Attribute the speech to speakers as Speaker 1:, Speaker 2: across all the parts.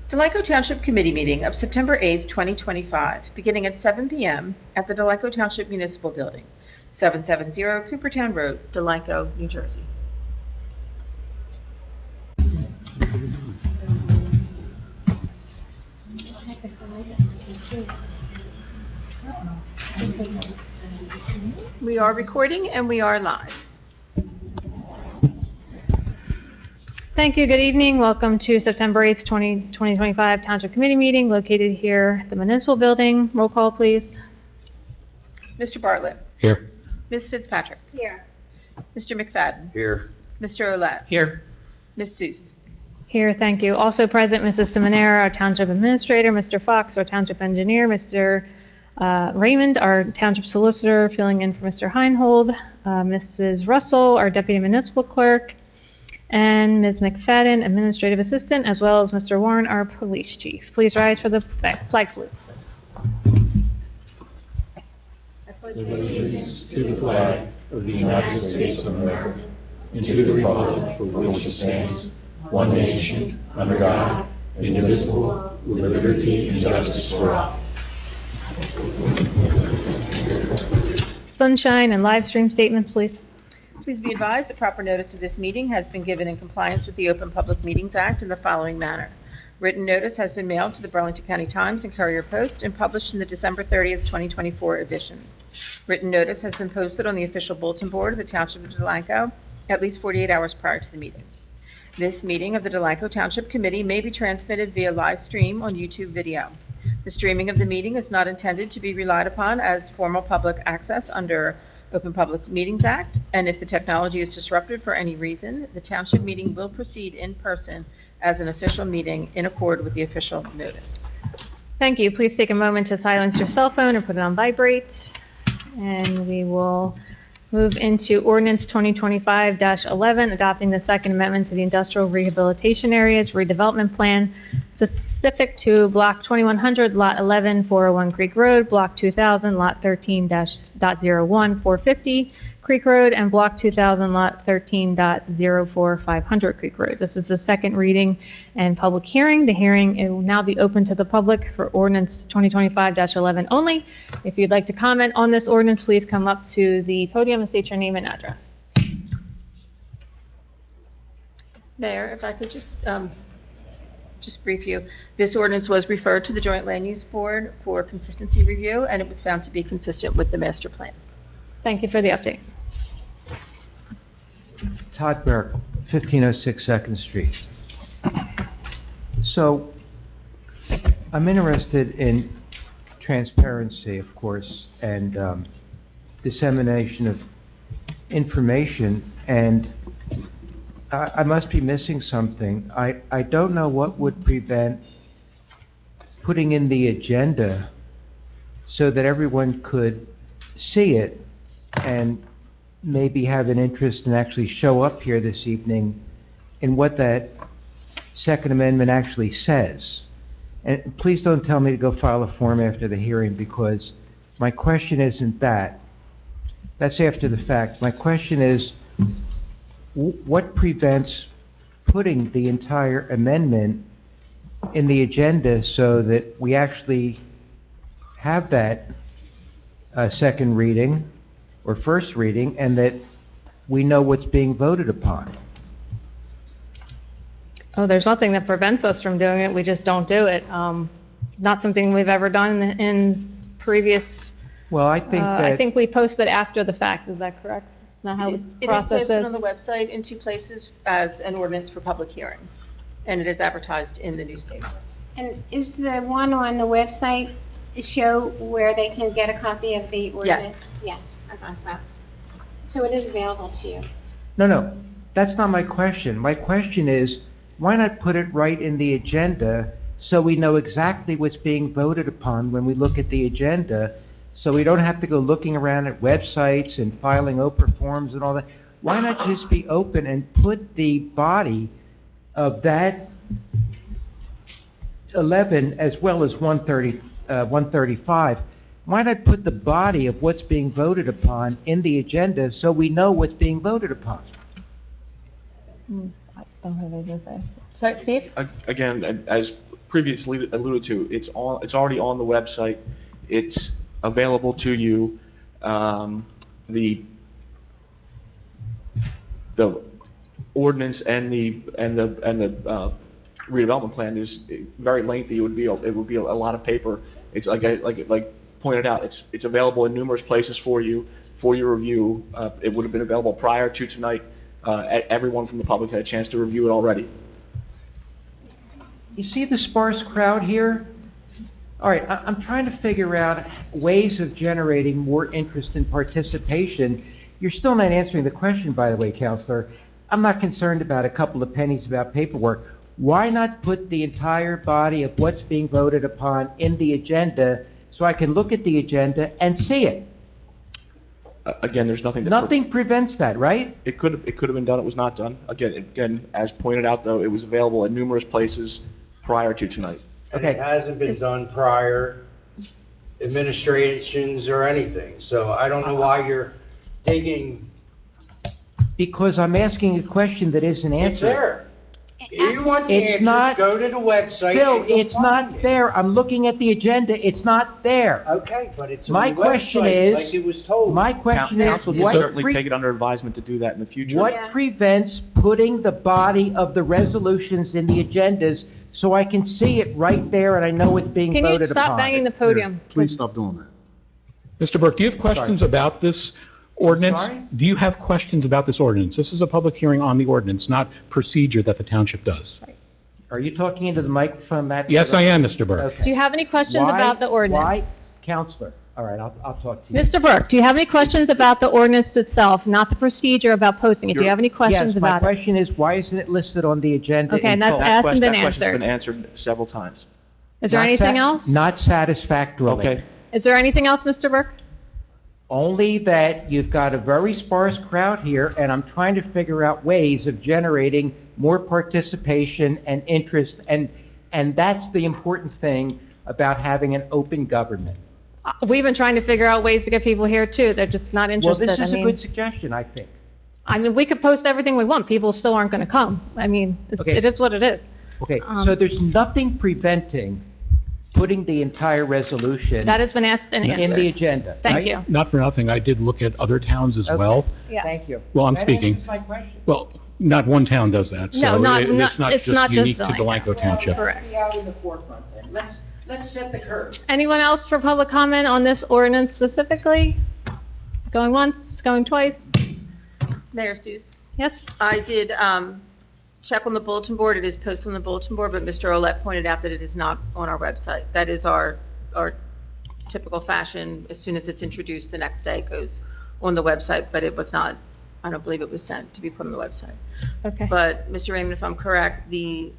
Speaker 1: Delanco Township Committee Meeting of September 8th, 2025, beginning at 7 p.m. at the Delanco Township Municipal Building, 770 Coopertown Road, Delanco, New Jersey. We are recording and we are live.
Speaker 2: Thank you. Good evening. Welcome to September 8th, 2025 Township Committee Meeting located here at the Municipal Building. Roll call, please.
Speaker 1: Mr. Bartlett.
Speaker 3: Here.
Speaker 1: Ms. Fitzpatrick.
Speaker 4: Here.
Speaker 1: Mr. McFadden.
Speaker 3: Here.
Speaker 1: Mr. Olet.
Speaker 3: Here.
Speaker 1: Ms. Seuss.
Speaker 2: Here, thank you. Also present, Mrs. Simonera, our Township Administrator, Mr. Fox, our Township Engineer, Mr. Raymond, our Township Solicitor, filling in for Mr. Heinhold, Mrs. Russell, our Deputy Municipal Clerk, and Ms. McFadden, Administrative Assistant, as well as Mr. Warren, our Police Chief. Please rise for the flag salute.
Speaker 5: Allegiance to the flag of the United States of America and to the republic for which it stands, one nation, under God, indivisible, with liberty and justice for all.
Speaker 2: Sunshine and live stream statements, please.
Speaker 1: Please be advised that proper notice of this meeting has been given in compliance with the Open Public Meetings Act in the following manner. Written notice has been mailed to the Burlington County Times and Courier Post and published in the December 30th, 2024 editions. Written notice has been posted on the official bulletin board of the Township of Delanco at least 48 hours prior to the meeting. This meeting of the Delanco Township Committee may be transmitted via live stream on YouTube video. The streaming of the meeting is not intended to be relied upon as formal public access under Open Public Meetings Act, and if the technology is disrupted for any reason, the Township meeting will proceed in person as an official meeting in accord with the official notice.
Speaker 2: Thank you. Please take a moment to silence your cell phone or put it on vibrate. And we will move into Ordinance 2025-11, adopting the Second Amendment to the Industrial Rehabilitation Areas Redevelopment Plan, specific to Block 2100, Lot 11, 401 Creek Road, Block 2000, Lot 13-.01, 450 Creek Road, and Block 2000, Lot 13.04, 500 Creek Road. This is the second reading and public hearing. The hearing will now be open to the public for Ordinance 2025-11 only. If you'd like to comment on this ordinance, please come up to the podium and state your name and address.
Speaker 1: Mayor, if I could just brief you. This ordinance was referred to the Joint Land Use Board for consistency review, and it was found to be consistent with the master plan.
Speaker 2: Thank you for the update.
Speaker 3: Todd Burke, 1506 2nd Street. So, I'm interested in transparency, of course, and dissemination of information, and I must be missing something. I don't know what would prevent putting in the agenda so that everyone could see it and maybe have an interest and actually show up here this evening in what that Second Amendment actually says. And please don't tell me to go file a form after the hearing, because my question isn't that. That's after the fact. My question is, what prevents putting the entire amendment in the agenda so that we actually have that second reading or first reading, and that we know what's being voted upon?
Speaker 2: Oh, there's nothing that prevents us from doing it. We just don't do it. Not something we've ever done in previous.
Speaker 3: Well, I think that
Speaker 2: I think we posted after the fact. Is that correct? Not how
Speaker 1: It is posted on the website in 2 places as an ordinance for public hearing, and it is advertised in the newspaper.
Speaker 4: And is the one on the website show where they can get a copy of the ordinance? Yes, I thought so. So it is available to you.
Speaker 3: No, that's not my question. My question is, why not put it right in the agenda so we know exactly what's being voted upon when we look at the agenda, so we don't have to go looking around at websites and filing Oprah forms and all that? Why not just be open and put the body of that 11 as well as 135? Why not put the body of what's being voted upon in the agenda so we know what's being voted upon?
Speaker 2: I don't have anything to say. Sorry, Steve?
Speaker 6: Again, as previously alluded to, it's already on the website. It's available to you. The ordinance and the redevelopment plan is very lengthy. It would be a lot of paper. It's like pointed out. It's available in numerous places for you for your review. It would have been available prior to tonight. Everyone from the public had a chance to review it already.
Speaker 3: You see the sparse crowd here? All right, I'm trying to figure out ways of generating more interest and participation. You're still not answering the question, by the way, Counselor. I'm not concerned about a couple of pennies about paperwork. Why not put the entire body of what's being voted upon in the agenda so I can look at the agenda and see it?
Speaker 6: Again, there's nothing.
Speaker 3: Nothing prevents that, right?
Speaker 6: It could have been done. It was not done. Again, as pointed out, though, it was available in numerous places prior to tonight.
Speaker 7: Okay. It hasn't been done prior administrations or anything, so I don't know why you're digging.
Speaker 3: Because I'm asking a question that isn't answered.
Speaker 7: It's there. If you want the
Speaker 3: It's
Speaker 7: answers,
Speaker 3: not-
Speaker 7: go to the website.
Speaker 3: Bill,
Speaker 7: and you'll
Speaker 3: it's
Speaker 7: find
Speaker 3: not
Speaker 7: it.
Speaker 3: there. I'm looking at the agenda. It's not there.
Speaker 7: Okay, but it's on
Speaker 3: My
Speaker 7: the
Speaker 3: question
Speaker 7: website,
Speaker 3: is-
Speaker 7: like it was told.
Speaker 3: My question is,
Speaker 6: Council can
Speaker 3: what
Speaker 6: certainly take it under advisement to do that in the future.
Speaker 3: what
Speaker 4: Yeah.
Speaker 3: prevents putting the body of the resolutions in the agendas so I can see it right there and I know it's being
Speaker 2: Can you
Speaker 3: voted upon?
Speaker 2: stop banging the podium?
Speaker 5: Please stop doing that. Mr. Burke, do you have questions about this ordinance?
Speaker 3: Sorry?
Speaker 5: Do you have questions about this ordinance? This is a public hearing on the ordinance, not procedure that the township does.
Speaker 3: Are you talking into the microphone, Matt?
Speaker 5: Yes, I am, Mr. Burke.
Speaker 3: Okay.
Speaker 2: Do you have any questions
Speaker 3: Why-
Speaker 2: about the ordinance?
Speaker 3: Why, Counselor? All right, I'll talk to you.
Speaker 2: Mr. Burke, do you have any questions about the ordinance itself, not the procedure about posting it? Do you have any questions
Speaker 3: Yes, my
Speaker 2: about it?
Speaker 3: question is, why isn't it listed on the agenda?
Speaker 2: Okay, and that's
Speaker 3: until-
Speaker 2: asked and been
Speaker 6: That question's
Speaker 2: answered.
Speaker 6: been answered several times.
Speaker 2: Is there
Speaker 3: Not
Speaker 2: anything else?
Speaker 3: Not satisfactorily.
Speaker 6: Okay.
Speaker 2: Is there anything else, Mr. Burke?
Speaker 3: Only that you've got a very sparse crowd here, and I'm trying to figure out ways of generating more participation and interest, and that's the important thing about having an open government.
Speaker 2: We've been trying to figure out ways to get people here too. They're just not
Speaker 3: Well,
Speaker 2: interested.
Speaker 3: this is
Speaker 2: I
Speaker 3: a
Speaker 2: mean,
Speaker 3: good suggestion, I think.
Speaker 2: we could post everything we want. People still aren't going to come. I mean,
Speaker 3: Okay.
Speaker 2: it is what it is.
Speaker 3: Okay,
Speaker 2: Um,
Speaker 3: so there's nothing preventing putting the entire resolution
Speaker 2: That has been asked and
Speaker 3: in the
Speaker 2: answered.
Speaker 3: agenda, right?
Speaker 2: Thank you.
Speaker 5: Not for nothing, I did look at other towns as
Speaker 3: Okay.
Speaker 5: well.
Speaker 2: Yeah.
Speaker 3: Thank you.
Speaker 5: Well, I'm
Speaker 3: That
Speaker 5: speaking.
Speaker 3: answers my question.
Speaker 5: Well, not one town does that,
Speaker 2: No,
Speaker 5: so
Speaker 2: not-
Speaker 5: it's not
Speaker 2: it's
Speaker 5: just
Speaker 2: not just
Speaker 5: unique to
Speaker 2: Delanco.
Speaker 5: Delanco Township.
Speaker 2: Correct.
Speaker 3: Be out in the forefront then. Let's set the curve.
Speaker 2: Anyone else for public comment on this ordinance specifically? Going once, going twice?
Speaker 1: Mayor Suze.
Speaker 2: Yes?
Speaker 1: I did check on the bulletin board. It is posted on the bulletin board, but Mr. Olet pointed out that it is not on our website. That is our typical fashion. As soon as it's introduced, the next day it goes on the website, but it was not, I don't believe it was sent to be put on the website.
Speaker 2: Okay.
Speaker 1: But, Mr. Raymond, if I'm correct, the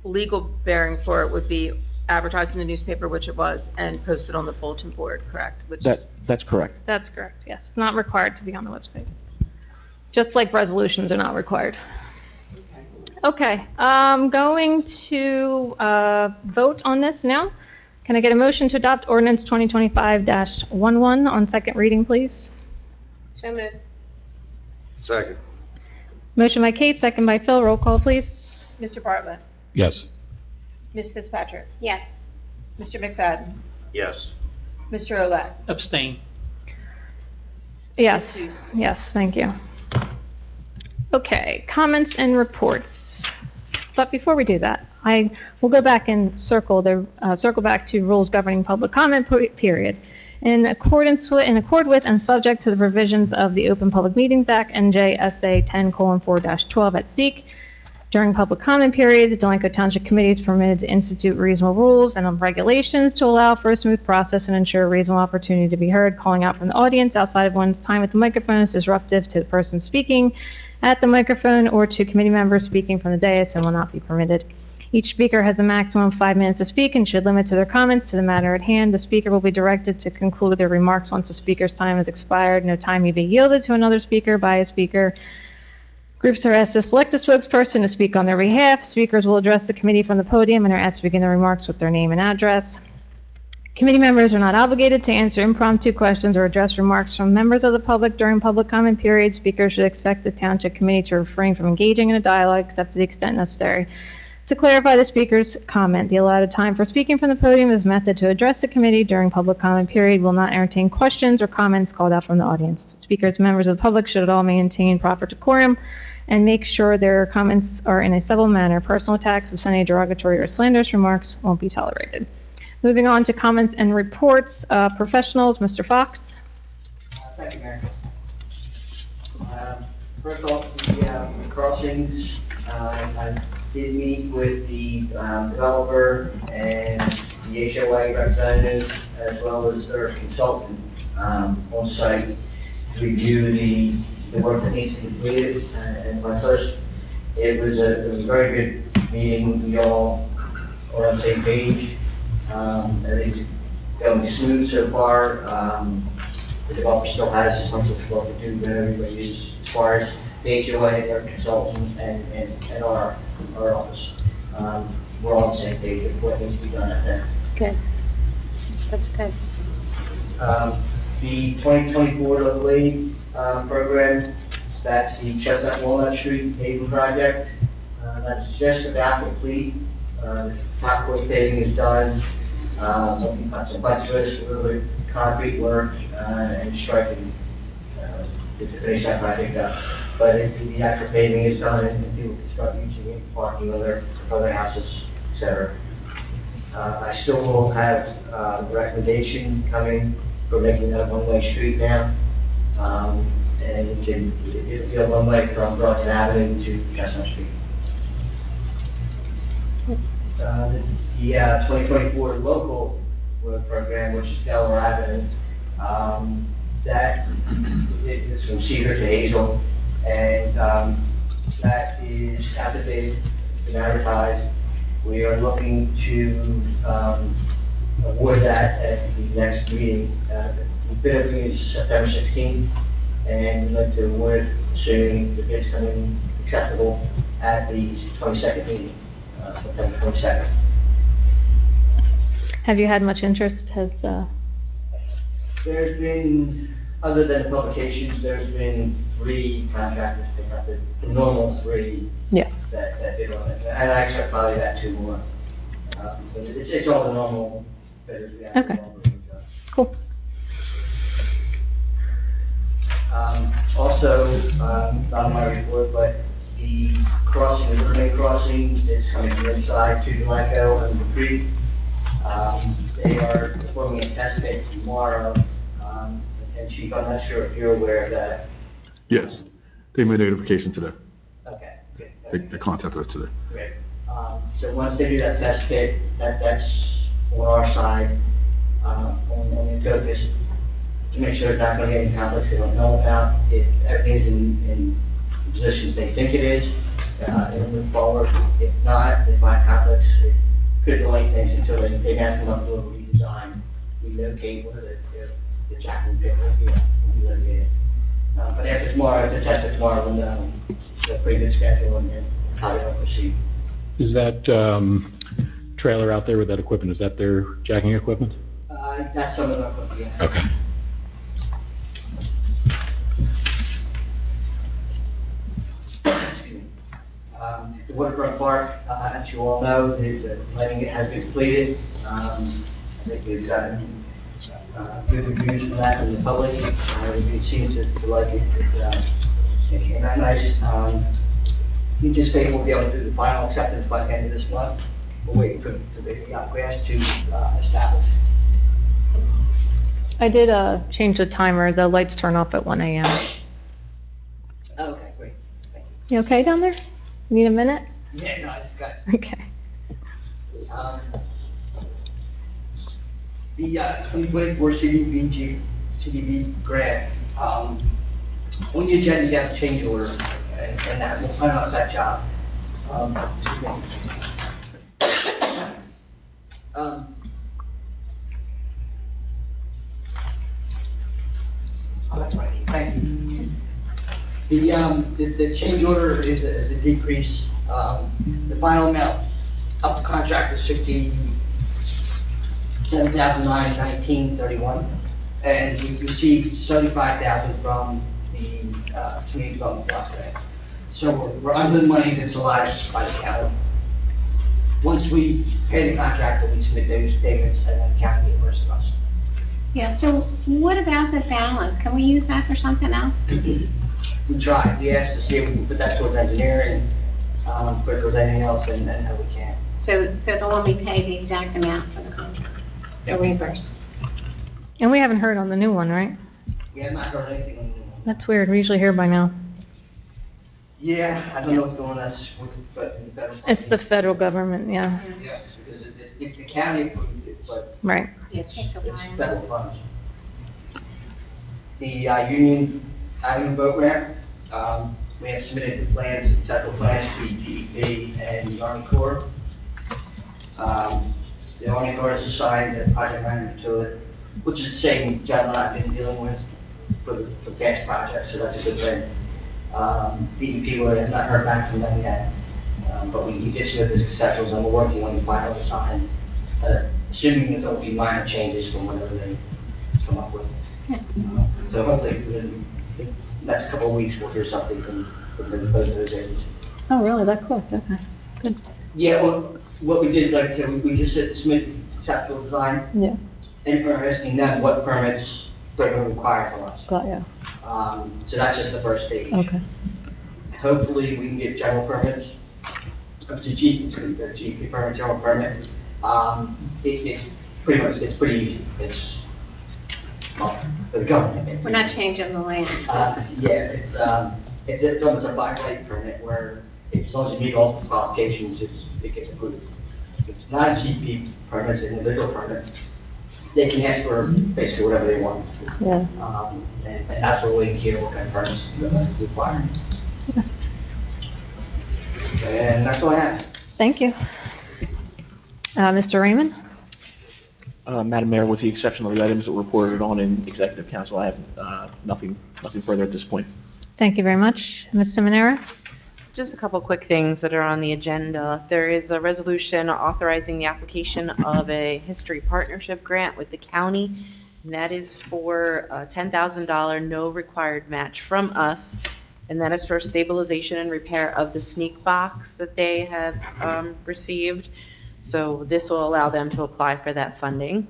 Speaker 1: legal bearing for it would be advertised in the newspaper, which it was, and posted on the bulletin board, correct? Which
Speaker 6: That's correct.
Speaker 2: That's correct, yes. It's not required to be on the website. Just like resolutions are not required. Okay, I'm going to vote on this now. Can I get a motion to adopt ordinance 2025-11 on second reading, please?
Speaker 4: So moved.
Speaker 7: Second.
Speaker 2: Motion by Kate, second by Phil. Roll call, please.
Speaker 1: Mr. Bartlett,
Speaker 5: Yes.
Speaker 1: Ms. Fitzpatrick,
Speaker 4: Yes.
Speaker 1: Mr. McFadden,
Speaker 7: Yes.
Speaker 1: Mr. Olet.
Speaker 8: Abstain.
Speaker 2: Yes, yes, thank you. Okay, comments and reports. But before we do that, I will go back and circle back to rules governing public comment period. In accord with and subject to the provisions of the Open Public Meetings Act, NJSA 10:4-12 at SEEK, during public comment period, the Delanco Township Committee is permitted to institute reasonable rules and regulations to allow for a smooth process and ensure a reasonable opportunity to be heard. Calling out from the audience outside of one's time at the microphone is disruptive to the person speaking at the microphone or to committee members speaking from the dais and will not be permitted. Each speaker has a maximum of 5 minutes to speak and should limit their comments to the matter at hand. The speaker will be directed to conclude their remarks once the speaker's time has expired. No time may be yielded to another speaker by a speaker. Groups are asked to select a spokesperson to speak on their behalf. Speakers will address the committee from the podium and are asked to begin their remarks with their name and address. Committee members are not obligated to answer impromptu questions or address remarks from members of the public during public comment period. Speakers should expect the Township Committee to refrain from engaging in a dialogue except to the extent necessary To clarify the speaker's comment, the allotted time for speaking from the podium is method to address the committee during public comment period will not entertain questions or comments called out from the audience. Speakers, members of the public should all maintain proper decorum and make sure their comments are in a civil manner. Personal attacks, obscenity, derogatory, or slanderous remarks won't be tolerated. Moving on to comments and reports, professionals, Mr. Fox.
Speaker 8: Thank you, Mayor. First off, the crossings, I did meet with the developer and the HOA representative, as well as their consultant on site to review the work that needs to be completed. And my first, it was a very good meeting. We all are on the same page. Everything's going smooth so far. The developer still has some work to do, but everybody is, as far as the HOA, their consultant, and our office. We're all on the same page of what needs to be done at that.
Speaker 4: Good. That's good.
Speaker 8: The 2024 local aid program, that's the Chestnut Walnut Street paving project. That's just about complete. Top coat paving is done. Some bunch of us, a little bit of concrete work, and striping to finish that project up. But the actual paving is done, and people can start using it, parking other houses, etc. I still will have a recommendation coming for making that a one-way street now. And it'll be a one-way from Burlington Avenue to Chestnut Street. The 2024 local road program, which is Delaware Avenue, that is from Cedar to Hazel, and that is out to bid, been advertised. We are looking to award that at the next meeting. The bid opening is September 16th, and we'd like to award it assuming the bids come in acceptable at the 22nd meeting, September 22nd.
Speaker 2: Have you had much interest?
Speaker 8: There's been, other than the publications, there's been 3 contractors pick up the normal 3
Speaker 2: Yeah.
Speaker 8: that bid on it. And I expect probably that 2 more. But it's all the normal bidders. We have.
Speaker 2: Okay. Cool.
Speaker 8: Also, not on my report, but the crossing, the Riverbank crossing is coming from inside to Delanco and the creek. They are performing a test pit tomorrow, and Chief, I'm not sure if you're aware of that.
Speaker 5: Yes, they made notification today.
Speaker 8: Okay, good.
Speaker 5: They contacted us today.
Speaker 8: Great. So once they do that test pit, that's on our side, on the focus, to make sure it's not going to get any conflicts they don't know about. If everything's in the positions they think it is, it'll move forward. If not, they find conflicts, it could delay things until they have to come up with a redesign, relocate one of the jacking pit will be relocated. But after tomorrow, after test it tomorrow, we'll know the pretty good schedule and how they want to proceed.
Speaker 9: Is that trailer out there with that equipment, is that their jacking equipment?
Speaker 8: That's some of the equipment, yeah.
Speaker 9: Okay.
Speaker 8: Excuse me. The Waterfront Park, as you all know, the lighting has been completed. I think we've gotten good reviews from that from the public. We seem to like it. It came out nice. We anticipate we'll be able to do the final acceptance by the end of this month. We're waiting for the grass to establish.
Speaker 2: I did change the timer. The lights turn off at 1 a.m.
Speaker 8: Okay, great. Thank you.
Speaker 2: You okay down there? You need a minute?
Speaker 8: Yeah, no, I just got
Speaker 2: Okay.
Speaker 8: the 2024 CDB grant, on the agenda, you have a change order, and that will find out that job. Excuse me. Oh, that's right, thank you. The change order is a decrease. The final amount up to contract is $67,919.31, and we received $75,000 from the community development block grant. So we're under the money that's allowed by the county. once we pay the contractor, we submit those payments and then the county reimburses us.
Speaker 4: Yeah, so what about the balance? Can we use that for something else?
Speaker 8: We tried, we asked to see if we can put that towards engineering, but if there's anything else, then no, we can't.
Speaker 4: So the one we pay the exact amount for the contract, the reimbursement.
Speaker 2: And we haven't heard on the new one, right?
Speaker 8: We have not heard anything on the new one.
Speaker 2: That's weird. We usually hear by now.
Speaker 8: Yeah, I don't know what's going on, but in the federal.
Speaker 2: It's the federal government, yeah.
Speaker 8: Yeah, because the county approved it, but
Speaker 2: Right.
Speaker 4: Yeah, it takes a
Speaker 8: it's
Speaker 4: while.
Speaker 8: federal funds. The Union Avenue boat ramp, we have submitted the plans, conceptual plans to DEP and the Army Corps. The Army Corps has assigned a project manager to it, which is the same gentleman I've been dealing with for past projects, so that's a good thing. DEP, we have not heard back from them yet, but we did submit the conceptuals and we're working on the final design, assuming that there'll be minor changes from whatever they come up with. So hopefully within the next couple of weeks, we'll hear something from both of those agencies.
Speaker 2: Oh, really? That quick? Okay. Good.
Speaker 8: Yeah, well, what we did, like I said, we just submitted conceptual design,
Speaker 2: Yeah.
Speaker 8: and we're asking them what permits they're going to require from us.
Speaker 2: Got ya.
Speaker 8: So that's just the first stage.
Speaker 2: Okay.
Speaker 8: Hopefully, we can get general permits, up to GP permit, general permit. It's pretty easy. It's, well, for the government.
Speaker 4: We're not changing the land.
Speaker 8: Yeah, it's almost a by right permit where as long as you meet all the qualifications, it gets approved. If it's not a GP permit, it's an individual permit, they can ask for basically whatever they want.
Speaker 2: Yeah.
Speaker 8: And that's what we hear, what kind of permits require. And that's all I have.
Speaker 2: Thank you. Mr. Raymond?
Speaker 6: Madam Mayor, with the exception of the items that were reported on in executive council, I have nothing further at this point.
Speaker 2: Thank you very much. Ms. Simonera?
Speaker 10: Just a couple quick things that are on the agenda. There is a resolution authorizing the application of a history partnership grant with the county, and that is for a $10,000 no required match from us, and that is for stabilization and repair of the sneak box that they have received. So this will allow them to apply for that funding.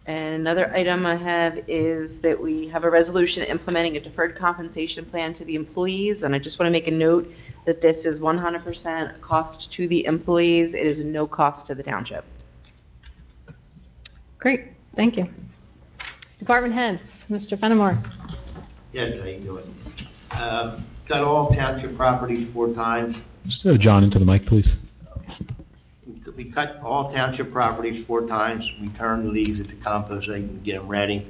Speaker 10: And another item I have is that we have a resolution implementing a deferred compensation plan to the employees, and I just want to make a note that this is 100% cost to the employees. It is no cost to the township.
Speaker 2: Great. Thank you. Department heads, Mr. Fenimore?
Speaker 7: Yes, how you doing? Got all township properties 4 times.
Speaker 9: Just John into the mic, please.
Speaker 7: We cut all township properties 4 times. We turn the leaves at the compost so they can get them ready.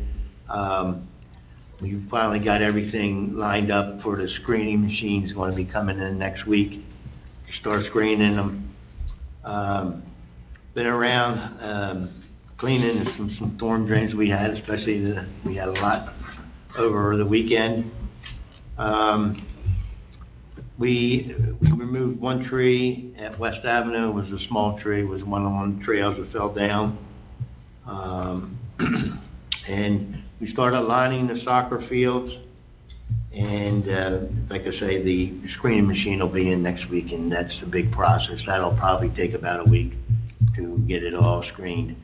Speaker 7: We finally got everything lined up for the screening machines going to be coming in next week. Start screening them. Been around cleaning some storm drains we had, especially we had a lot over the weekend. We removed one tree at West Avenue. It was a small tree. It was one on the trails that fell down. And we started lining the soccer fields. And like I say, the screening machine will be in next week, and that's the big process. That'll probably take about a week to get it all screened.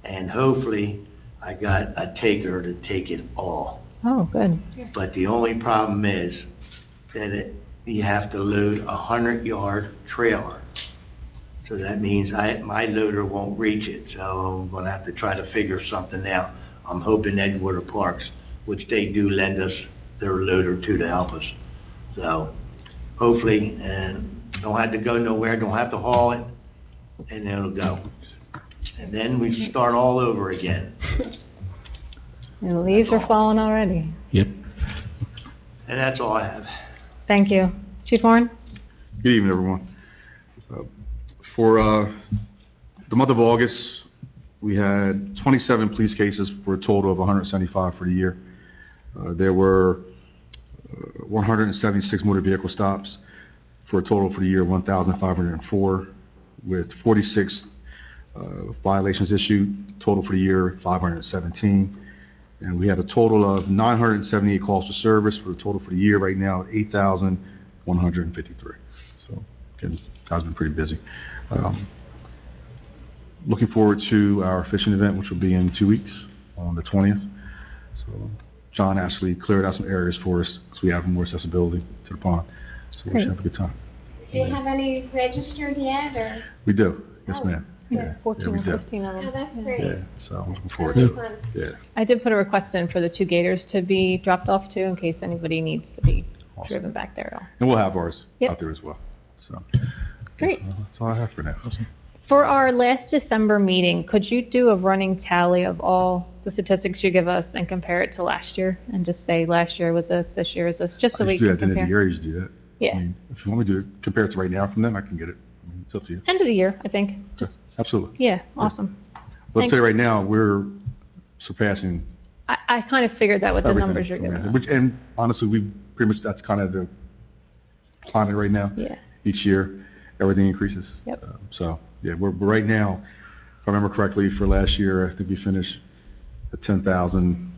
Speaker 7: And hopefully, I got a taker to take it all.
Speaker 2: Oh, good.
Speaker 7: But the only problem is that you have to load a 100-yard trailer. So that means my loader won't reach it. So I'm going to have to try to figure something out. I'm hoping Edgewater Parks, which they do lend us their loader to help us. So hopefully, don't have to go nowhere, don't have to haul it, and then it'll go. And then we start all over again.
Speaker 2: And the leaves are falling already.
Speaker 9: Yep.
Speaker 7: And that's all I have.
Speaker 2: Thank you. Chief Warren?
Speaker 5: Good evening, everyone. For the month of August, we had 27 police cases for a total of 175 for the year. There were 176 motor vehicle stops for a total for the year 1,504, with 46 violations issued, total for the year 517. And we had a total of 978 calls for service for a total for the year right now 8,153. So again, guys been pretty busy. Looking forward to our fishing event, which will be in 2 weeks on the 20th. So John actually cleared out some areas for us so we have more accessibility to the pond. So we should have a good time.
Speaker 4: Do you have any registered yet, or?
Speaker 5: We do, yes,
Speaker 4: Oh.
Speaker 5: ma'am. Yeah,
Speaker 2: 14
Speaker 5: we
Speaker 2: or
Speaker 5: do.
Speaker 2: 15 of them.
Speaker 4: Oh, that's great.
Speaker 5: Yeah, so I'm looking forward
Speaker 4: That'll
Speaker 5: to
Speaker 4: be
Speaker 5: it.
Speaker 4: fun.
Speaker 5: Yeah.
Speaker 2: I did put a request in for the 2 gators to be dropped off too, in case anybody needs to be
Speaker 5: Awesome.
Speaker 2: driven back there at all.
Speaker 5: And we'll have ours
Speaker 2: Yep.
Speaker 5: out there as well. So
Speaker 2: Great.
Speaker 5: that's all I have for now.
Speaker 2: For our last December meeting, could you do a running tally of all the statistics you give us and compare it to last year? And just say last year was this year was this, just so
Speaker 5: I
Speaker 2: we
Speaker 5: used to do
Speaker 2: can
Speaker 5: that at the end of the
Speaker 2: compare?
Speaker 5: year. I used to do that.
Speaker 2: Yeah.
Speaker 5: I mean, if you want me to compare it to right now from them, I can get it. I mean, it's up to you.
Speaker 2: End of the year, I think. Just,
Speaker 5: Absolutely.
Speaker 2: yeah, awesome.
Speaker 5: But I'll tell you
Speaker 2: Thanks.
Speaker 5: right now, we're surpassing
Speaker 2: I kind of figured that with the
Speaker 5: everything.
Speaker 2: numbers you're giving us.
Speaker 5: Which, and honestly, we pretty much, that's kind of the climate right now.
Speaker 2: Yeah.
Speaker 5: Each year, everything increases.
Speaker 2: Yep.
Speaker 5: So, yeah, we're right now, if I remember correctly, for last year, I think we finished at 10,000,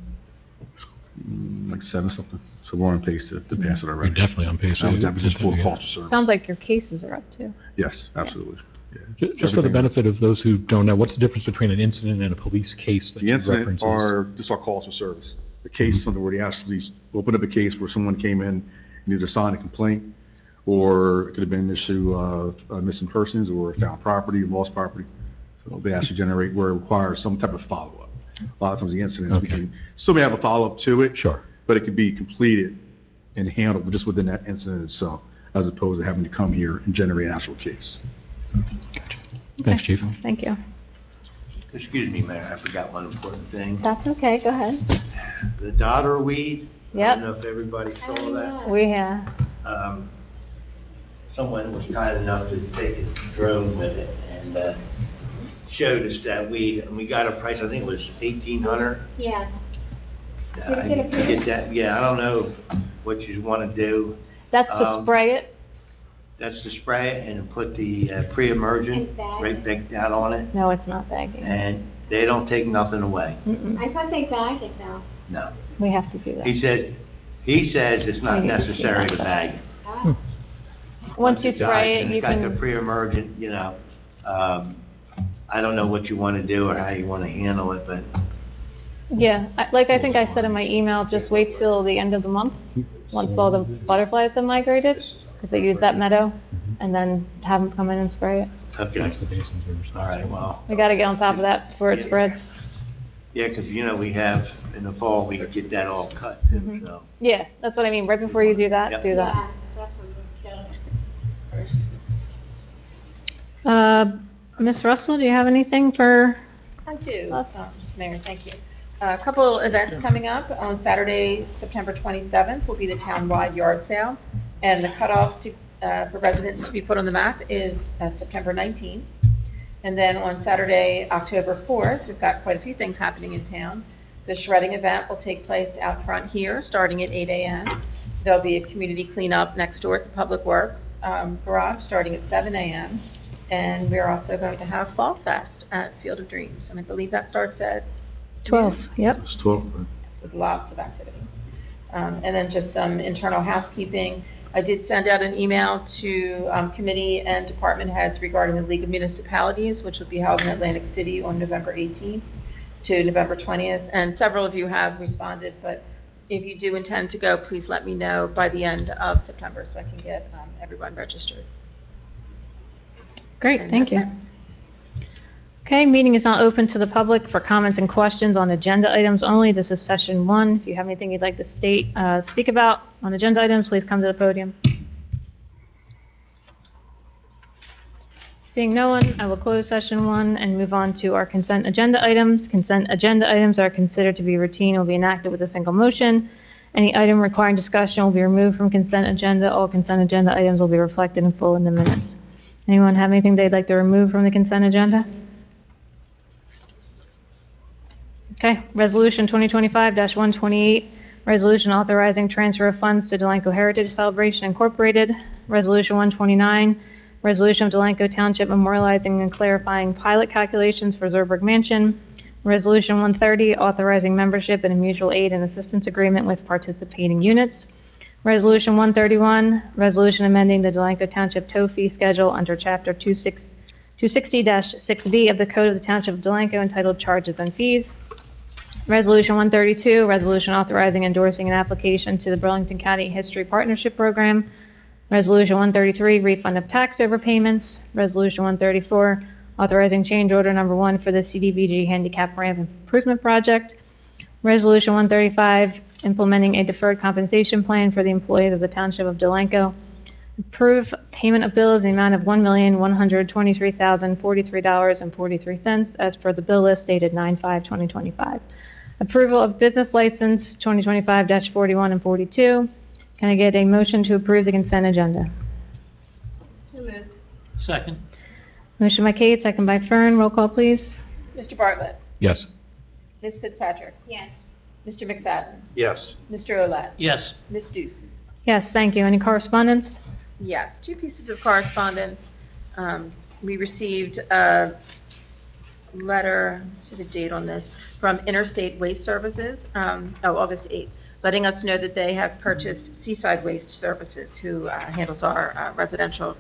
Speaker 5: like 7 something. So we're on pace to pass it
Speaker 9: We're
Speaker 5: already.
Speaker 9: definitely on pace.
Speaker 5: That was just full cost of service.
Speaker 2: Sounds like your cases are up too.
Speaker 5: Yes, absolutely. Yeah.
Speaker 9: Just for the
Speaker 5: Everything.
Speaker 9: benefit of those who don't know, what's the difference between an incident and a police case that
Speaker 5: The
Speaker 9: you
Speaker 5: incident
Speaker 9: references?
Speaker 5: are just our calls for service. The case is something where they actually open up a case where someone came in and either signed a complaint, or it could have been an issue of missing persons or found property, lost property. So they actually generate where it requires some type of follow-up. A lot of times the incidents, we
Speaker 9: Okay.
Speaker 5: can still may have a follow-up to it.
Speaker 9: Sure.
Speaker 5: But it could be completed and handled just within that incident itself, as opposed to having to come here and generate an actual case.
Speaker 9: Thanks, Chief.
Speaker 2: Thank you.
Speaker 7: Excuse me, Mayor, I forgot one important thing.
Speaker 2: That's okay, go ahead.
Speaker 7: The dodder weed. I
Speaker 2: Yep.
Speaker 7: don't know if everybody saw
Speaker 4: Oh,
Speaker 7: that.
Speaker 4: yeah.
Speaker 2: We have,
Speaker 7: Someone was kind enough to take a drone with it and showed us that weed, and we got a price, I think it was 1,800.
Speaker 4: Yeah.
Speaker 7: I
Speaker 4: Did it get
Speaker 7: get that, yeah, I don't know what you want to do.
Speaker 2: that's to spray it?
Speaker 7: That's to spray it and put the pre-emergent
Speaker 4: And bag
Speaker 7: right
Speaker 4: it.
Speaker 7: back down on it,
Speaker 2: No, it's not bagging.
Speaker 7: and they don't take nothing away.
Speaker 2: Mm-mm.
Speaker 4: I thought they bagged it though.
Speaker 7: No.
Speaker 2: We have to do that.
Speaker 7: He says it's not
Speaker 2: We need to do
Speaker 7: necessary to
Speaker 2: that.
Speaker 7: bag it.
Speaker 4: Oh.
Speaker 2: Once you
Speaker 7: it dries,
Speaker 2: spray
Speaker 7: and
Speaker 2: it, you
Speaker 7: Got the
Speaker 2: can,
Speaker 7: pre-emergent, you know, I don't know what you want to do or how you want to handle it, but
Speaker 2: yeah, like I think I said in my email, just wait till the end of the month, once all the butterflies have migrated, because they use that meadow, and then have them come in and spray it.
Speaker 7: okay.
Speaker 9: That's the basins we're responsible.
Speaker 7: All right, well,
Speaker 2: We gotta get on top of that before it
Speaker 7: Yeah.
Speaker 2: spreads.
Speaker 7: yeah, because, you know, we have, in the fall, we get that all cut too,
Speaker 2: Mhm.
Speaker 7: so.
Speaker 2: Yeah, that's what I mean, right before you do that,
Speaker 7: Yep.
Speaker 2: do that.
Speaker 4: Yeah, definitely.
Speaker 2: Ms. Russell, do you have anything for,
Speaker 1: I do,
Speaker 2: Us.
Speaker 1: Mayor, thank you. A couple events coming up. On Saturday, September 27th, will be the town-wide yard sale, and the cutoff for residents to be put on the map is September 19th. And then on Saturday, October 4th, we've got quite a few things happening in town. The shredding event will take place out front here, starting at 8 a.m. There'll be a community cleanup next door at the Public Works garage, starting at 7 a.m. And we're also going to have Fall Fest at Field of Dreams, and I believe that starts at
Speaker 2: 12, yep.
Speaker 5: It's 12, right?
Speaker 1: with lots of activities. And then just some internal housekeeping. I did send out an email to committee and department heads regarding the League of Municipalities, which will be held in Atlantic City on November 18th to November 20th. And several of you have responded, but if you do intend to go, please let me know by the end of September so I can get everyone registered.
Speaker 2: Great,
Speaker 1: And
Speaker 2: thank you.
Speaker 1: that's it.
Speaker 2: Okay, meeting is now open to the public for comments and questions on agenda items only. This is session 1. If you have anything you'd like to speak about on agenda items, please come to the podium. Seeing no one, I will close session 1 and move on to our consent agenda items. Consent agenda items are considered to be routine and will be enacted with a single motion. Any item requiring discussion will be removed from consent agenda. All consent agenda items will be reflected in full in the minutes. Anyone have anything they'd like to remove from the consent agenda? Okay, Resolution 2025-128, resolution authorizing transfer of funds to Delanco Heritage Celebration Incorporated. Resolution 129, resolution of Delanco Township memorializing and clarifying pilot calculations for Zerberg Mansion. Resolution 130, authorizing membership in a mutual aid and assistance agreement with participating units. Resolution 131, resolution amending the Delanco Township tow fee schedule under Chapter 260-6B of the Code of the Township of Delanco entitled Charges and Fees. Resolution 132, resolution authorizing endorsing an application to the Burlington County History Partnership Program. Resolution 133, refund of tax overpayments. Resolution 134, authorizing change order number 1 for the CDBG handicap ramp improvement project. Resolution 135, implementing a deferred compensation plan for the employees of the Township of Delanco. Approve payment of bills in the amount of $1,123,043.43 as per the bill list dated 9/5/2025. Approval of business license 2025-41 and 42. Can I get a motion to approve the consent agenda?
Speaker 11: Second.
Speaker 2: Motion by Kate, second by Fern. Roll call, please.
Speaker 1: Mr. Bartlett.
Speaker 9: Yes.
Speaker 1: Ms. Fitzpatrick.
Speaker 4: Yes.
Speaker 1: Mr. McFadden.
Speaker 3: Yes.
Speaker 1: Mr. Olet.
Speaker 11: Yes.
Speaker 1: Ms. Seuss.
Speaker 2: Yes, thank you. Any correspondence?
Speaker 1: Yes, 2 pieces of correspondence. We received a letter, let's see the date on this, from Interstate Waste Services, August 8th, letting us know that they have purchased Seaside Waste Services, who handles our residential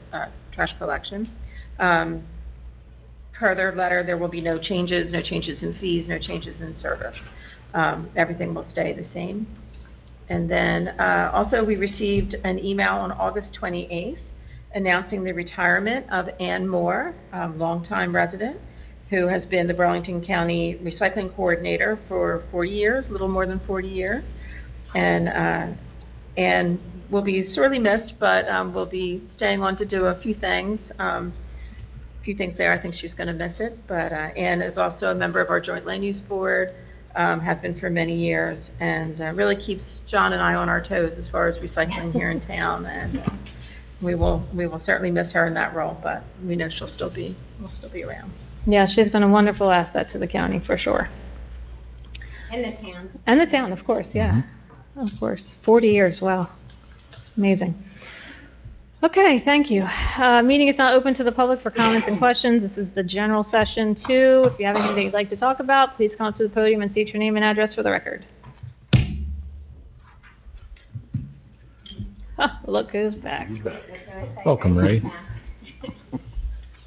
Speaker 1: trash collection. Per their letter, there will be no changes in fees, no changes in service. Everything will stay the same. And then also we received an email on August 28th announcing the retirement of Ann Moore, longtime resident, who has been the Burlington County Recycling Coordinator for 40 years, a little more than 40 years. And will be sorely missed, but will be staying on to do a few things. There. I think she's going to miss it. But Ann is also a member of our Joint Land Use Board. Has been for many years, and really keeps John and I on our toes as far as recycling here in town. And we will certainly miss her in that role, but we know will still be around.
Speaker 2: Yeah, she's been a wonderful asset to the county for sure.
Speaker 4: And the town.
Speaker 2: And the town, of course, yeah. Of course. 40 years, wow. Amazing. Okay, thank you. Meeting is now open to the public for comments and questions. This is the general session too. If you have anything that you'd like to talk about, please come up to the podium and state your name and address for the record. Look who's back.
Speaker 9: He's back. Welcome, Ray.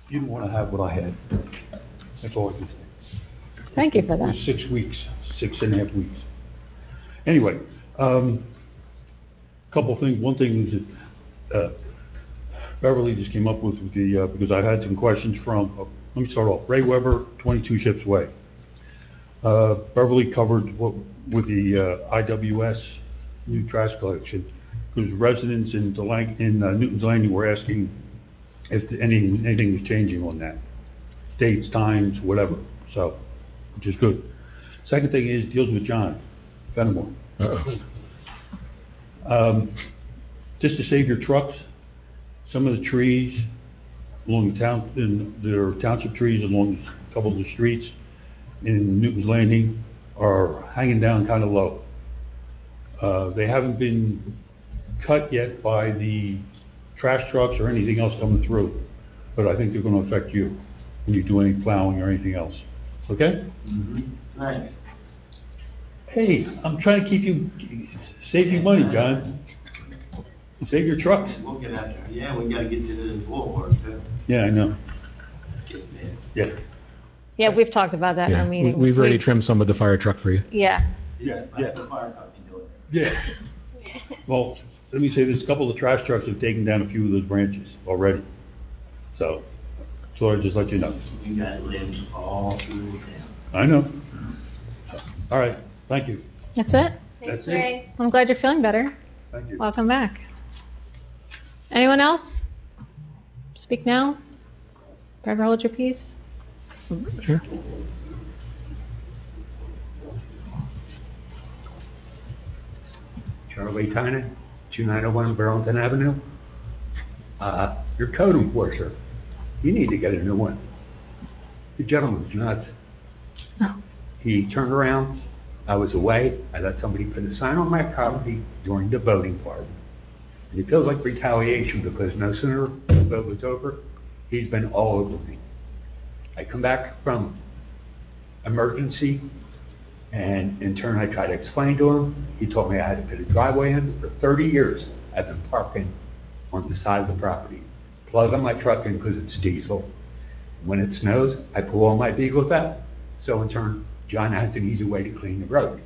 Speaker 5: You don't want to have what I had. That's all I can say.
Speaker 2: Thank you for
Speaker 5: It
Speaker 2: that.
Speaker 5: was 6 weeks, 6.5 weeks. Anyway, couple things. One thing is that Beverly just came up with the, because I've had some questions from, let me start off, Ray Weber, 22 Ships Way. Beverly covered with the IWS new trash collection, because residents in Newton's Landing were asking if anything was changing on that. Dates, times, whatever, so, which is good. Second thing is, deals with John Fenimore. Just to save your trucks, some of the trees along the town, there are township trees along a couple of the streets in Newton's Landing are hanging down kind of low. They haven't been cut yet by the trash trucks or anything else coming through, but I think they're going to affect you when you do any plowing or anything else. Okay?
Speaker 7: Mm-hmm. Thanks.
Speaker 5: Hey, I'm trying to save you money, John. Save your trucks.
Speaker 7: We'll get out there. Yeah, we gotta get to the boulevard too.
Speaker 5: Yeah, I know.
Speaker 7: Let's get there.
Speaker 5: Yeah.
Speaker 2: Yeah, we've talked about that in our meetings.
Speaker 9: We've already trimmed some of the fire truck for you.
Speaker 2: Yeah.
Speaker 5: Yeah,
Speaker 7: Let the fire company do it.
Speaker 5: yeah. Well, let me say this, a couple of trash trucks have taken down a few of those branches already. So I'd just let you know.
Speaker 7: We got limbs all through the town.
Speaker 5: I know. All right, thank you.
Speaker 2: That's it?
Speaker 5: That's it.
Speaker 4: Ray.
Speaker 2: I'm glad you're feeling better.
Speaker 5: Thank you.
Speaker 2: Welcome back. Anyone else? Speak now. Forever hold your peace.
Speaker 9: Sure.
Speaker 12: Charlie Tynan, 2901 Burlington Avenue. Your code enforcer, you need to get a new one. The gentleman's nuts.
Speaker 2: Oh.
Speaker 12: He turned around, I was away, I let somebody put a sign on my property during the boating part. And it feels like retaliation because no sooner the boat was over, he's been all over me. I come back from emergency, and in turn I tried to explain to him. He told me I had to put a driveway in. For 30 years, I've been parking on the side of the property, plugging my truck in because it's diesel, When it snows, I pull all my vehicles out. So in turn, John has an easy way to clean the road.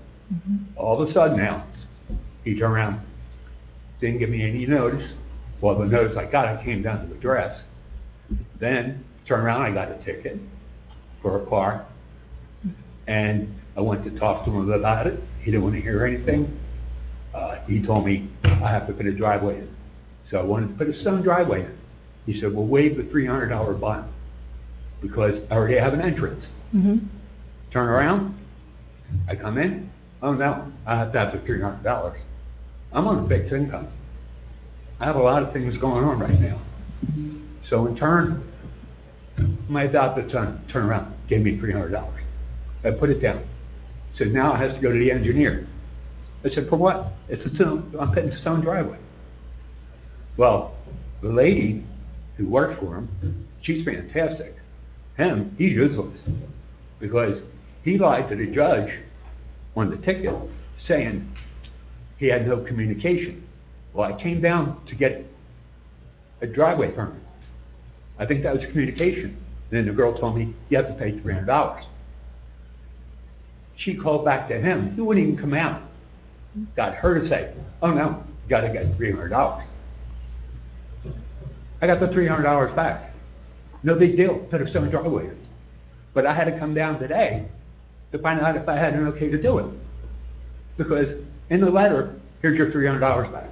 Speaker 12: All of a sudden now, he turned around, didn't give me any notice. Well, the notice I got, I came down to address. Then, turned around, I got a ticket for a car. And I went to talk to him about it. He didn't want to hear anything. He told me I have to put a driveway in. So I wanted to put a stone driveway in. He said, well, waive the $300 bond because I already have an entrance. Turn around, I come in, oh no, I have to have the $300. I'm on a fixed income. I have a lot of things going on right now. So in turn, my adopted son turned around, gave me $300. I put it down. Said now it has to go to the engineer. I said, for what? It's a stone, I'm putting a stone driveway. Well, the lady who works for him, she's fantastic. Him, he's useless. Because he lied to the judge on the ticket saying he had no communication. Well, I came down to get a driveway permit. I think that was communication. Then the girl told me, you have to pay $300. She called back to him. He wouldn't even come out. Got her to say, oh no, you gotta get $300. I got the $300 back. No big deal, put a stone driveway in. But I had to come down today to find out if I had an okay to do it. Because in the letter, here's your $300 back.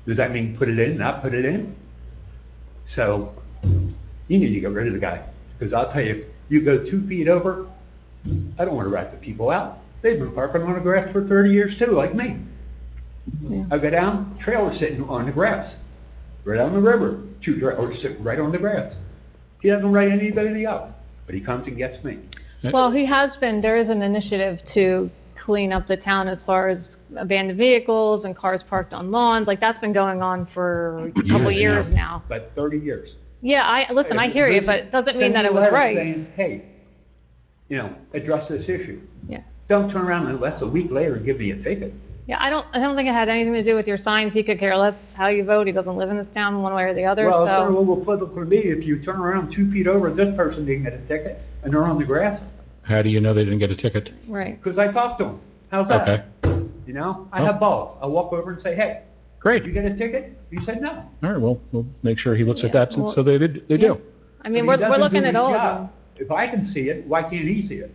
Speaker 12: Does that mean put it in, not put it in? So, you need to get rid of the guy. Because I'll tell you, you go 2 feet over, I don't want to rat the people out. They've been parking on the grass for 30 years too, like me.
Speaker 2: Yeah.
Speaker 12: I go down, trailer sitting on the grass. Right on the river, 2 trailers sitting right on the grass. He doesn't write anybody up, but he comes and gets me.
Speaker 2: Well, there is an initiative to clean up the town as far as abandoned vehicles and cars parked on lawns. Like, that's been going on for a couple years now.
Speaker 12: But 30 years.
Speaker 2: Yeah, I hear you, but it doesn't mean that it was right.
Speaker 12: Saying, hey, address this issue.
Speaker 2: Yeah.
Speaker 12: Don't turn around and less a week later and give me a ticket.
Speaker 2: Yeah, I don't think it had anything to do with your signs. He could care less how you vote. He doesn't live in this town one way or the other,
Speaker 12: Well,
Speaker 2: so.
Speaker 12: it's a little political to me. If you turn around 2 feet over, this person didn't get a ticket, and they're on the grass.
Speaker 9: How do you know they didn't get a ticket?
Speaker 2: Right.
Speaker 12: Because I talked to them. How's that?
Speaker 9: Okay.
Speaker 12: I have balls. I'll walk over and say, hey,
Speaker 9: Great.
Speaker 12: did you get a ticket? He said no.
Speaker 9: All right, well, we'll make sure he looks at
Speaker 2: Yeah,
Speaker 9: that,
Speaker 2: well,
Speaker 9: so they do.
Speaker 2: I mean,
Speaker 12: But he
Speaker 2: we're
Speaker 12: doesn't
Speaker 2: looking
Speaker 12: do
Speaker 2: at
Speaker 12: his
Speaker 2: all of
Speaker 12: job.
Speaker 2: them.
Speaker 12: If I can see it, why can't he see it?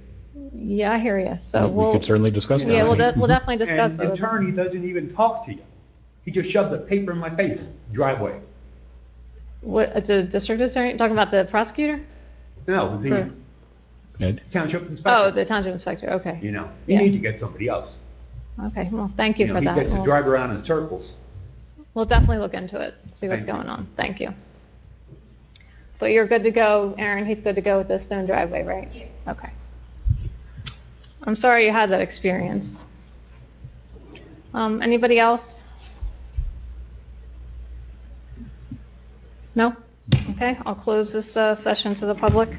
Speaker 2: Yeah, I hear you. So
Speaker 9: We could certainly discuss that.
Speaker 2: Yeah, we'll definitely discuss
Speaker 12: And
Speaker 2: it.
Speaker 12: the attorney doesn't even talk to you. He just shoved the paper in my face, driveway.
Speaker 2: What, it's a district attorney, talking about the prosecutor?
Speaker 12: No, the
Speaker 2: For-
Speaker 9: Ed?
Speaker 12: township inspector.
Speaker 2: Oh, the township inspector, okay.
Speaker 12: You
Speaker 2: Yeah.
Speaker 12: need to get somebody else.
Speaker 2: Okay, well, thank you for
Speaker 12: He
Speaker 2: that.
Speaker 12: gets to
Speaker 2: We'll-
Speaker 12: drive around in circles.
Speaker 2: We'll definitely look into it, see what's
Speaker 12: Thank you.
Speaker 2: going on. Thank you. But you're good to go, Aaron, he's good to go with the stone driveway, right? Yeah. Okay. I'm sorry you had that experience. Anybody else? No? Okay, I'll close this session to the public.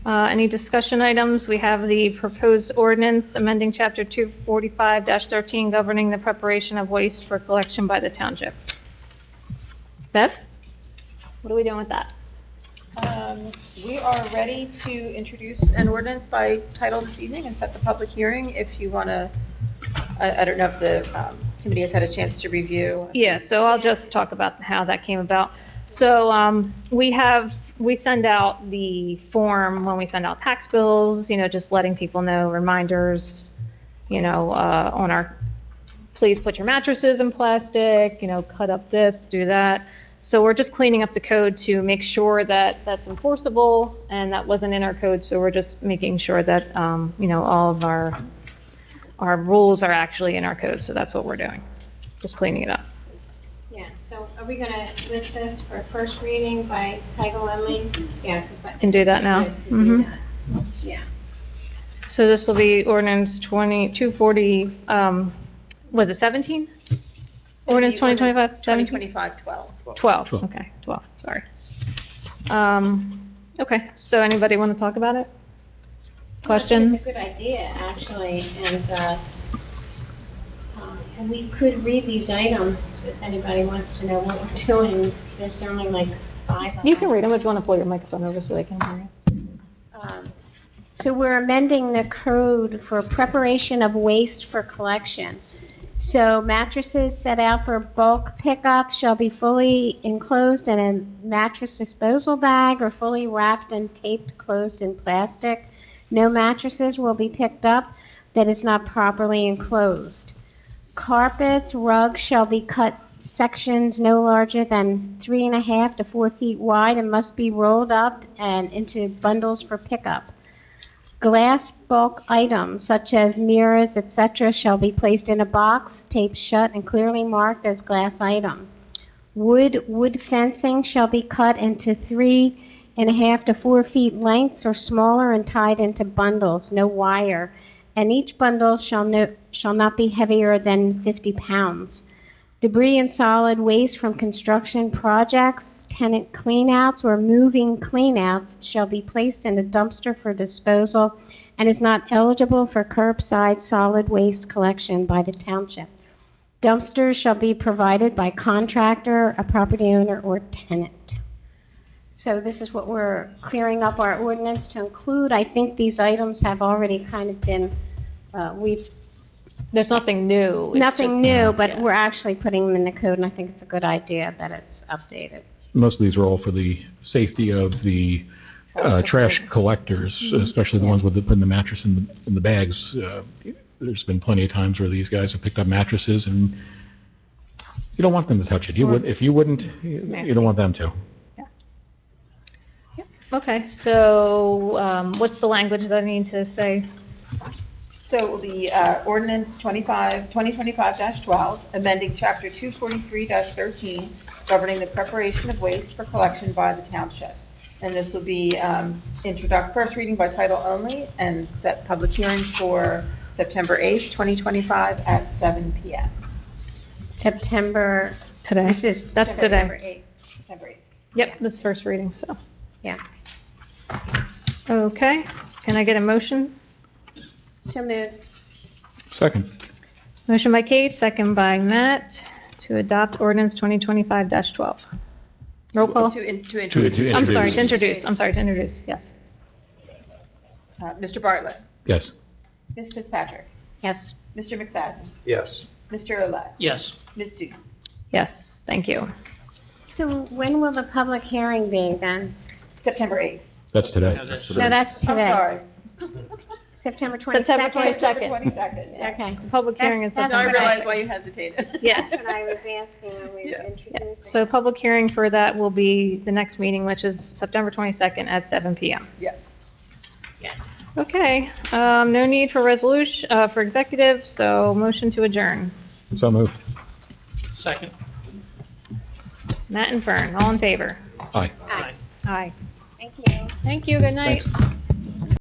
Speaker 2: Any discussion items? We have the proposed ordinance amending Chapter 245-13 governing the preparation of waste for collection by the township. Bev? What are we doing with that?
Speaker 1: We are ready to introduce an ordinance by title this evening and set the public hearing. If you want to, I don't know if the committee has had a chance to review.
Speaker 2: Yeah, so I'll just talk about how that came about. So we send out the form when we send out tax bills, just letting people know, reminders, on our, please put your mattresses in plastic, cut up this, do that. So we're just cleaning up the code to make sure that that's enforceable, and that wasn't in our code, so we're just making sure that, all of our rules are actually in our code, so that's what we're doing, just cleaning it up.
Speaker 4: Yeah, so are we gonna list this for first reading by title only? Yeah, because
Speaker 2: Can do that now.
Speaker 4: To do
Speaker 2: Mhm.
Speaker 4: that. Yeah.
Speaker 2: So this will be ordinance 240, was it 17? Ordinance 2025, 17?
Speaker 1: 2025-12.
Speaker 2: 12, okay, 12, sorry. Okay, so anybody want to talk about it? Questions?
Speaker 4: It's a good idea, actually, and we could read these items if anybody wants to know what we're doing. There's only like
Speaker 2: You can read them if you want to pull your microphone over so they can hear you.
Speaker 4: So we're amending the code for preparation of waste for collection. So mattresses set out for bulk pickup shall be fully enclosed in a mattress disposal bag or fully wrapped and taped closed in plastic. No mattresses will be picked up that is not properly enclosed. Carpets, rugs shall be cut sections no larger than 3.5 to 4 feet wide and must be rolled up and into bundles for pickup. Glass bulk items such as mirrors, etc., shall be placed in a box, taped shut, and clearly marked as glass item. Wood fencing shall be cut into 3.5 to 4 feet lengths or smaller and tied into bundles, no wire, and each bundle shall not be heavier than 50 pounds. Debris and solid waste from construction projects, tenant cleanouts, or moving cleanouts shall be placed in a dumpster for disposal and is not eligible for curbside solid waste collection by the township. Dumpsters shall be provided by contractor, a property owner, or tenant. So this is what we're clearing up our ordinance to include. I think these items have already kind of been,
Speaker 2: There's nothing new. It's
Speaker 4: nothing
Speaker 2: just-
Speaker 4: new, but
Speaker 2: yeah.
Speaker 4: we're actually putting them in the code, and I think it's a good idea that it's updated.
Speaker 9: Most of these are all for the safety of the trash collectors, especially the ones with putting the mattress in the bags. There's been plenty of times where these guys have picked up mattresses and you don't want them to touch it. If you wouldn't, you don't want them to.
Speaker 2: Okay, so what's the language that I need to say?
Speaker 1: So it will be ordinance 2025-12, amending chapter 243-13, governing the preparation of waste for collection by the township. And this will be first reading by title only and set public hearing for September 8th, 2025 at 7 p.m.
Speaker 4: September,
Speaker 2: Today.
Speaker 4: this is
Speaker 2: That's
Speaker 4: September
Speaker 2: today.
Speaker 4: 8th. September 8th.
Speaker 2: Yep, this first reading, so.
Speaker 4: Yeah.
Speaker 2: Okay, can I get a motion?
Speaker 4: So moved.
Speaker 9: Second.
Speaker 2: Motion by Kate, second by Matt, to adopt ordinance 2025-12. Roll call.
Speaker 1: To
Speaker 9: To
Speaker 2: I'm sorry,
Speaker 9: introduce.
Speaker 2: to introduce, yes.
Speaker 1: Mr. Bartlett,
Speaker 9: Yes.
Speaker 1: Ms. Fitzpatrick,
Speaker 4: Yes.
Speaker 1: Mr. McFadden,
Speaker 12: Yes.
Speaker 1: Mr. Olet,
Speaker 6: Yes.
Speaker 1: Ms. Seuss.
Speaker 2: Yes, thank you.
Speaker 4: So when will the public hearing be then?
Speaker 1: September 8th.
Speaker 9: That's today.
Speaker 4: No, that's today.
Speaker 1: I'm sorry.
Speaker 4: September 22nd?
Speaker 2: September 22nd.
Speaker 1: September 22nd. Yeah.
Speaker 4: Okay.
Speaker 2: The public hearing is
Speaker 4: That's
Speaker 1: Now I
Speaker 2: September
Speaker 1: realize
Speaker 2: 8th.
Speaker 1: why you hesitated.
Speaker 2: Yes.
Speaker 4: That's what I was asking when we were
Speaker 1: Yeah.
Speaker 4: introducing.
Speaker 2: So public hearing for that will be the next meeting, which is September 22nd at 7 p.m.
Speaker 1: Yes.
Speaker 2: Okay, no need for resolution, for executive, so motion to adjourn.
Speaker 9: So moved.
Speaker 6: Second.
Speaker 2: Matt and Fern, all in favor?
Speaker 9: Aye.
Speaker 4: Aye.
Speaker 2: Aye.
Speaker 4: Thank you.
Speaker 2: Thank you, good night.
Speaker 9: Thanks.